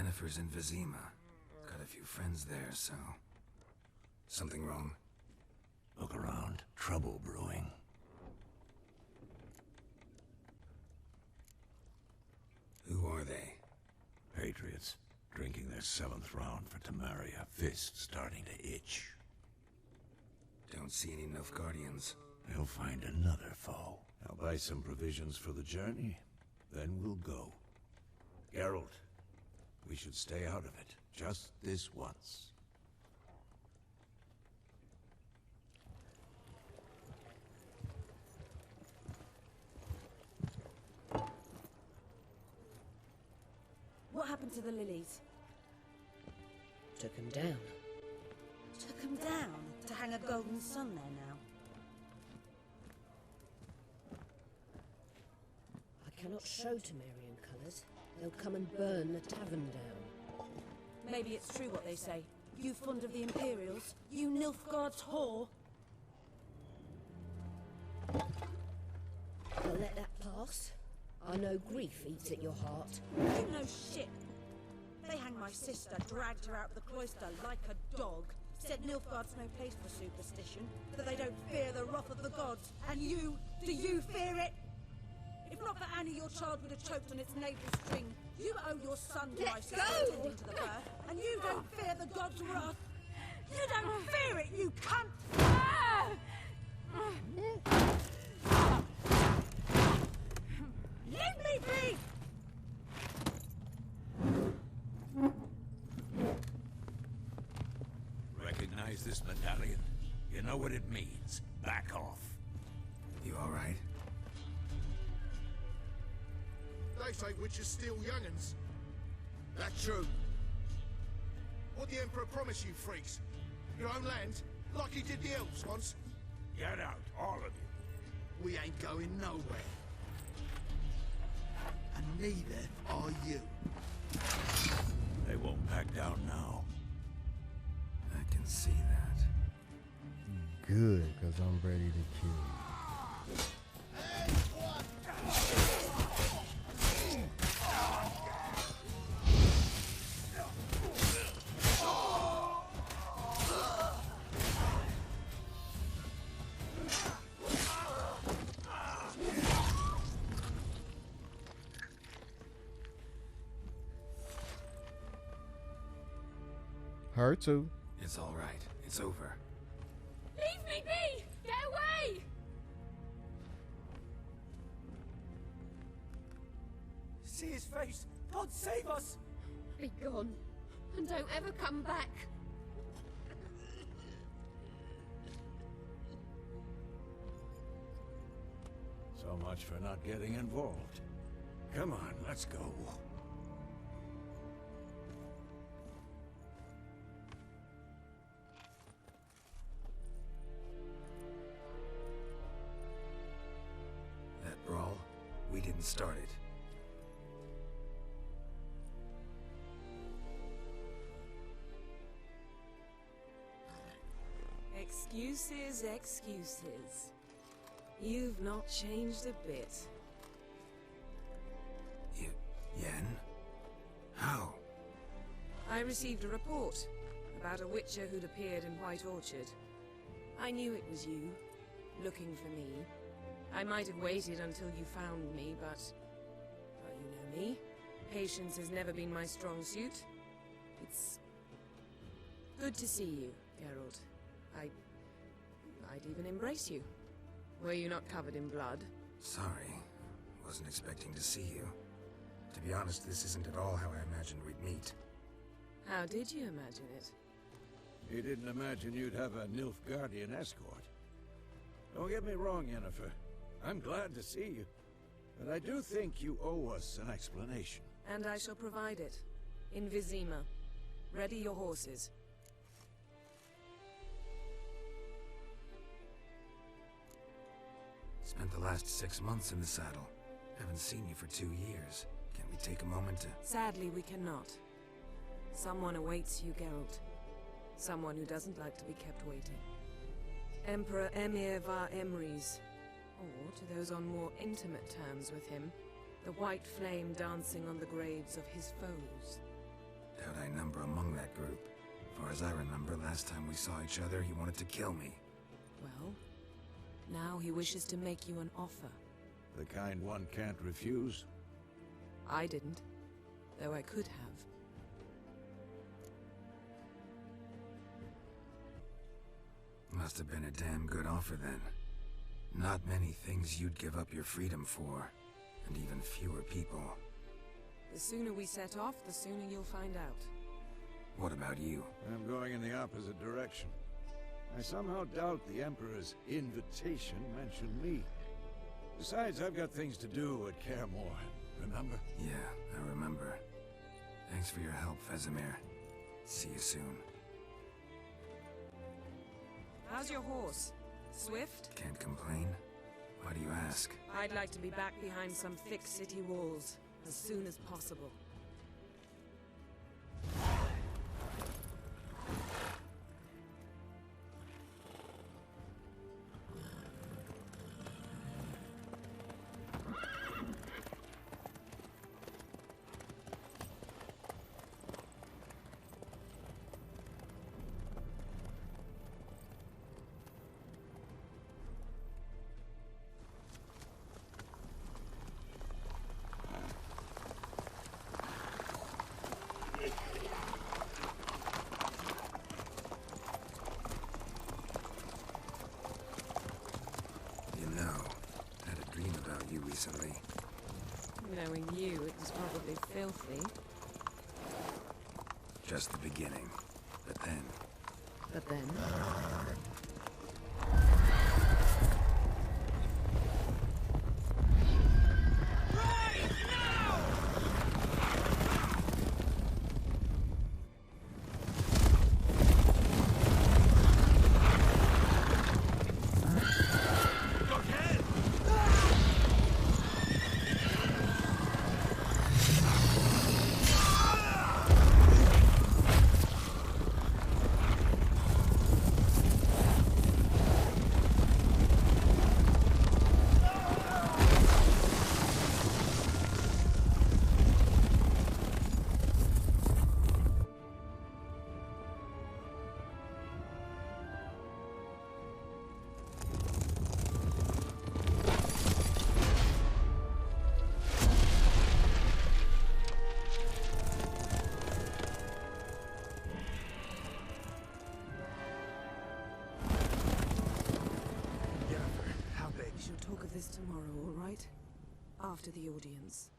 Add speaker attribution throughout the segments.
Speaker 1: Yennefer's in Vesemir. Got a few friends there, so... Something wrong?
Speaker 2: Look around. Trouble brewing.
Speaker 1: Who are they?
Speaker 2: Patriots. Drinking their 7th round for Temeria. Fists starting to itch.
Speaker 1: Don't see any Nilfgaardians.
Speaker 2: They'll find another foe. I'll buy some provisions for the journey. Then we'll go. Geralt, we should stay out of it. Just this once.
Speaker 3: What happened to the lilies?
Speaker 4: Took him down.
Speaker 3: Took them down to hang a golden sun there now.
Speaker 4: I cannot show Temerian colours. They'll come and burn the tavern down.
Speaker 3: Maybe it's true what they say. You fond of the Imperials? You Nilfgaard's whore?
Speaker 4: I'll let that pass. I know grief eats at your heart.
Speaker 3: You know shit. They hanged my sister, dragged her out of the cloister like a dog. Said Nilfgaard's no place for superstition, that they don't fear the wrath of the gods. And you, do you fear it? If not for Annie, your child would have choked on its navel string. You owe your son to my sister attending to the birth, and you don't fear the gods' wrath. You don't fear it, you cunt! Leave me be!
Speaker 2: Recognize this medallion? You know what it means. Back off.
Speaker 1: You alright?
Speaker 5: They say witches steal young'uns. That's true. What the Emperor promised you freaks? Your own land? Like he did the elves once?
Speaker 2: Get out, all of you.
Speaker 5: We ain't going nowhere. And neither are you.
Speaker 2: They won't back down now.
Speaker 1: I can see that.
Speaker 6: Good, because I'm ready to kill you. Her too.
Speaker 1: It's alright. It's over.
Speaker 3: Leave me be! Get away!
Speaker 7: See his face! God save us!
Speaker 8: Be gone, and don't ever come back.
Speaker 2: So much for not getting involved. Come on, let's go.
Speaker 1: That brawl, we didn't start it.
Speaker 9: Excuses, excuses. You've not changed a bit.
Speaker 1: Yen? How?
Speaker 9: I received a report about a witcher who'd appeared in White Orchard. I knew it was you, looking for me. I might have waited until you found me, but... well, you know me. Patience has never been my strong suit. It's... good to see you, Geralt. I'd even embrace you. Were you not covered in blood?
Speaker 1: Sorry. Wasn't expecting to see you. To be honest, this isn't at all how I imagined we'd meet.
Speaker 9: How did you imagine it?
Speaker 2: You didn't imagine you'd have a Nilfgaardian escort. Don't get me wrong, Yennefer. I'm glad to see you. But I do think you owe us an explanation.
Speaker 9: And I shall provide it. In Vesemir. Ready your horses.
Speaker 1: Spent the last 6 months in the saddle. Haven't seen you for 2 years. Can we take a moment to...
Speaker 9: Sadly, we cannot. Someone awaits you, Geralt. Someone who doesn't like to be kept waiting. Emperor Emir var Emrys. Or, to those on more intimate terms with him, the white flame dancing on the graves of his foes.
Speaker 1: high number among that group. Far as I remember, last time we saw each other, he wanted to kill me.
Speaker 9: Well, now he wishes to make you an offer.
Speaker 2: The kind one can't refuse.
Speaker 9: I didn't, though I could have.
Speaker 1: Must have been a damn good offer then. Not many things you'd give up your freedom for, and even fewer people.
Speaker 9: The sooner we set off, the sooner you'll find out.
Speaker 1: What about you?
Speaker 2: I'm going in the opposite direction. I somehow doubt the Emperor's invitation mentioned me. Besides, I've got things to do at Kaer Morhen, remember?
Speaker 1: Yeah, I remember. Thanks for your help, Vesemir. See you soon.
Speaker 9: How's your horse? Swift?
Speaker 1: Can't complain. Why do you ask?
Speaker 9: I'd like to be back behind some thick city walls as soon as possible.
Speaker 1: Recently.
Speaker 9: Knowing you, it was probably filthy.
Speaker 1: Just the beginning. But then...
Speaker 9: But then? Tomorrow, all right? After the audience.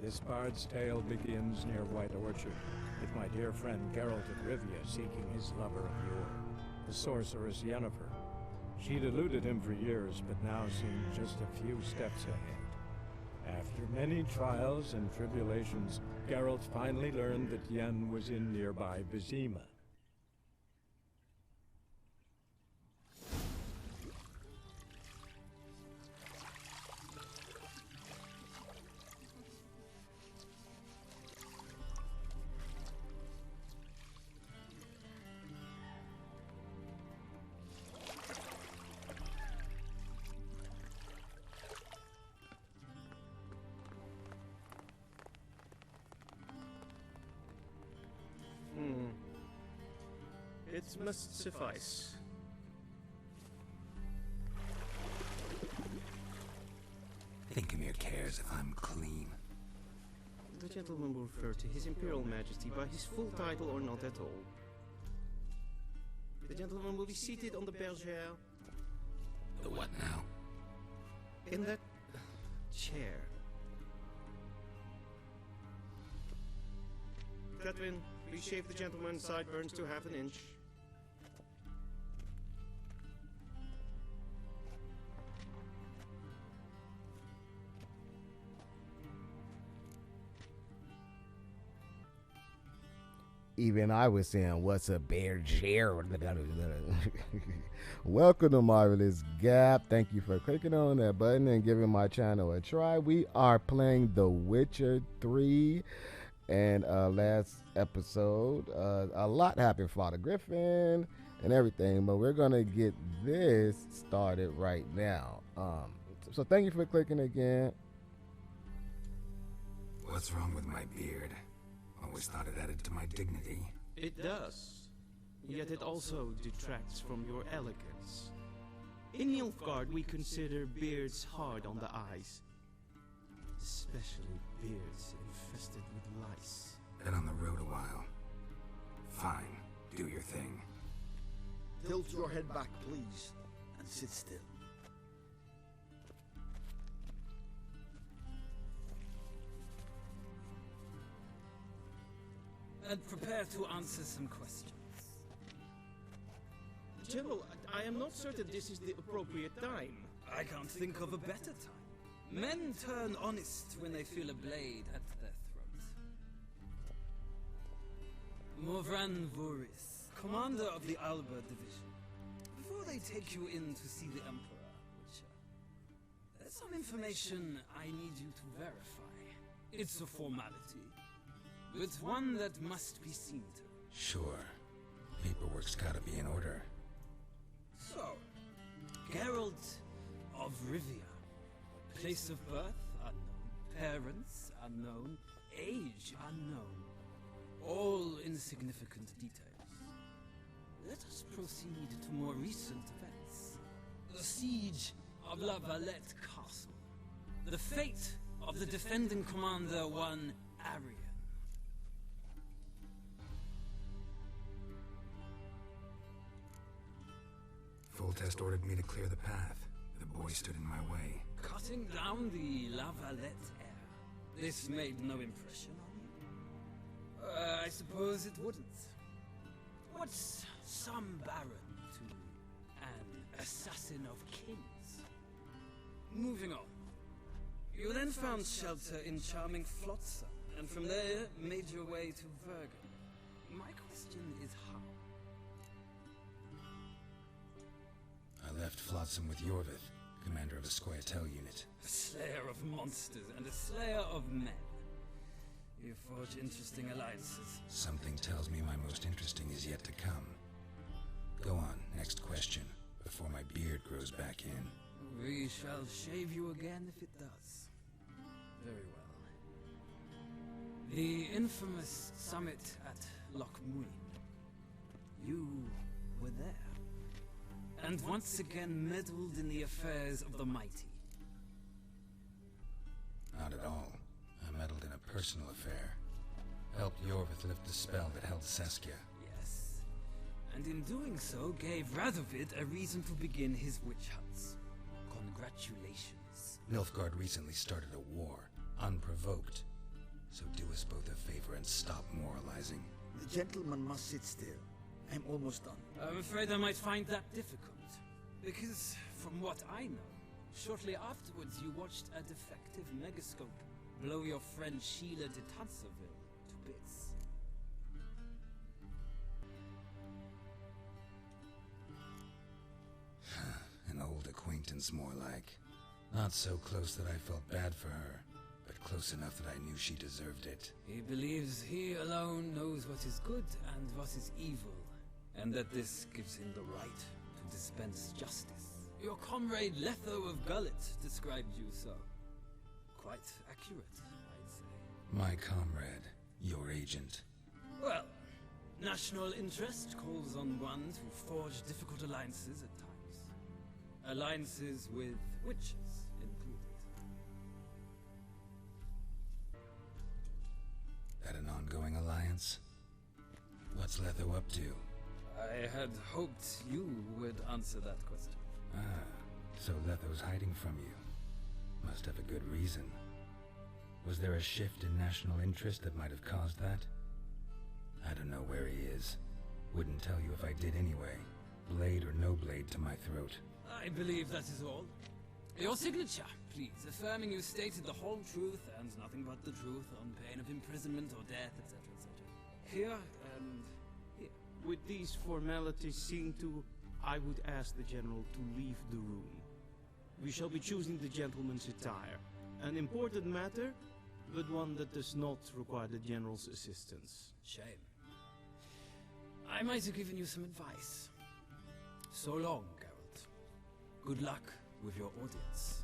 Speaker 2: This bard's tale begins near White Orchard, with my dear friend Geralt of Rivia seeking his lover of yore, the sorceress Yennefer. She'd eluded him for years, but now seemed just a few steps ahead. After many trials and tribulations, Geralt finally learned that Yen was in nearby Vesemir.
Speaker 10: It must suffice.
Speaker 1: Vesemir cares if I'm clean.
Speaker 10: The gentleman will refer to His Imperial Majesty by his full title or not at all. The gentleman will be seated on the bergère.
Speaker 1: The what now?
Speaker 10: In that chair. Catherine, please shave the gentleman's sideburns to half an inch.
Speaker 6: Even I was saying, what's a bear chair? Welcome to Marvelous Gap. Thank you for clicking on that button and giving my channel a try. We are playing The Witcher 3. And last episode, a lot happened. Father Griffin and everything. But we're going to get this started right now. So So thank you for clicking again.
Speaker 1: What's wrong with my beard? Always thought it added to my dignity.
Speaker 10: It does. Yet it also detracts from your elegance. In Nilfgaard, we consider beards hard on the eyes. Especially beards infested with lice.
Speaker 1: Been on the road a while. Fine, do your thing.
Speaker 5: Tilt your head back, please, and sit still.
Speaker 11: And prepare to answer some questions.
Speaker 10: General, I am not certain this is the appropriate time.
Speaker 11: I can't think of a better time. Men turn honest when they feel a blade at their throat. Morvran Voris, commander of the Alba Division. Before they take you in to see the Emperor, there's some information I need you to verify. It's a formality, but one that must be seen to.
Speaker 1: Sure. Paperwork's gotta be in order.
Speaker 11: So, Geralt of Rivia. Place of birth, unknown. Parents, unknown. Age, unknown. All insignificant details. Let us proceed to more recent events. The siege of La Valette Castle. The fate of the defending commander, one Arian.
Speaker 1: Full Test ordered me to clear the path. The boy stood in my way.
Speaker 11: Cutting down the La Valette heir. This made no impression on you? I suppose it wouldn't. What's some baron to an assassin of kings? Moving on. You then found shelter in charming Flotsam, and from there made your way to Vergen. My question is how?
Speaker 1: I left Flotsam with Yorvith, commander of a Squaretel unit.
Speaker 11: A slayer of monsters and a slayer of men. You forge interesting alliances.
Speaker 1: Something tells me my most interesting is yet to come. Go on, next question, before my beard grows back in.
Speaker 11: We shall shave you again if it does. Very well. The infamous summit at Loch Muin. You were there. And once again meddled in the affairs of the mighty.
Speaker 1: Not at all. I meddled in a personal affair. Helped Yorvith lift the spell that held Saskia.
Speaker 11: Yes. And in doing so, gave Radovid a reason to begin his witch hunts. Congratulations.
Speaker 1: Nilfgaard recently started a war, unprovoked. So do us both a favor and stop moralizing.
Speaker 5: The gentleman must sit still. I'm almost done.
Speaker 11: I'm afraid I might find that difficult. Because, from what I know, shortly afterwards you watched a defective megascope blow your friend Sheila de Tanserville to bits.
Speaker 1: An old acquaintance, more like. Not so close that I felt bad for her, but close enough that I knew she deserved it.
Speaker 11: He believes he alone knows what is good and what is evil, and that this gives him the right to dispense justice. Your comrade Letho of Gullet described you so. Quite accurate, I'd say.
Speaker 1: My comrade, your agent.
Speaker 11: Well, national interest calls on one to forge difficult alliances at times. Alliances with witches included.
Speaker 1: That an ongoing alliance? What's Letho up to?
Speaker 11: I had hoped you would answer that question.
Speaker 1: Ah, so Letho's hiding from you. Must have a good reason. Was there a shift in national interest that might have caused that? I don't know where he is. Wouldn't tell you if I did anyway. Blade or no blade to my throat.
Speaker 11: I believe that is all. Your signature, please, affirming you stated the whole truth and nothing but the truth on pain of imprisonment or death, etc., etc. Here and here.
Speaker 10: With these formalities seen to, I would ask the General to leave the room. We shall be choosing the gentleman's attire. An important matter, but one that does not require the General's assistance.
Speaker 11: Shame. I might have given you some advice. So long, Geralt. Good luck with your audience.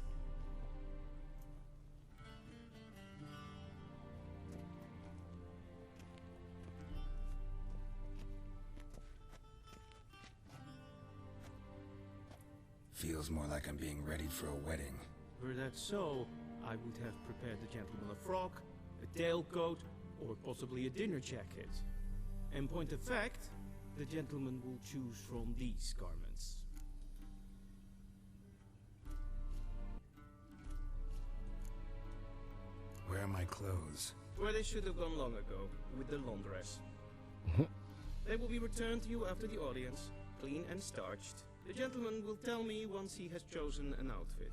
Speaker 1: feels more like I'm being readied for a wedding.
Speaker 10: Were that so, I would have prepared the gentleman a frock, a tailcoat, or possibly a dinner jacket. In point of fact, the gentleman will choose from these garments.
Speaker 1: Where are my clothes?
Speaker 10: Where they should have gone long ago, with the laundress. They will be returned to you after the audience, clean and starched. The gentleman will tell me once he has chosen an outfit.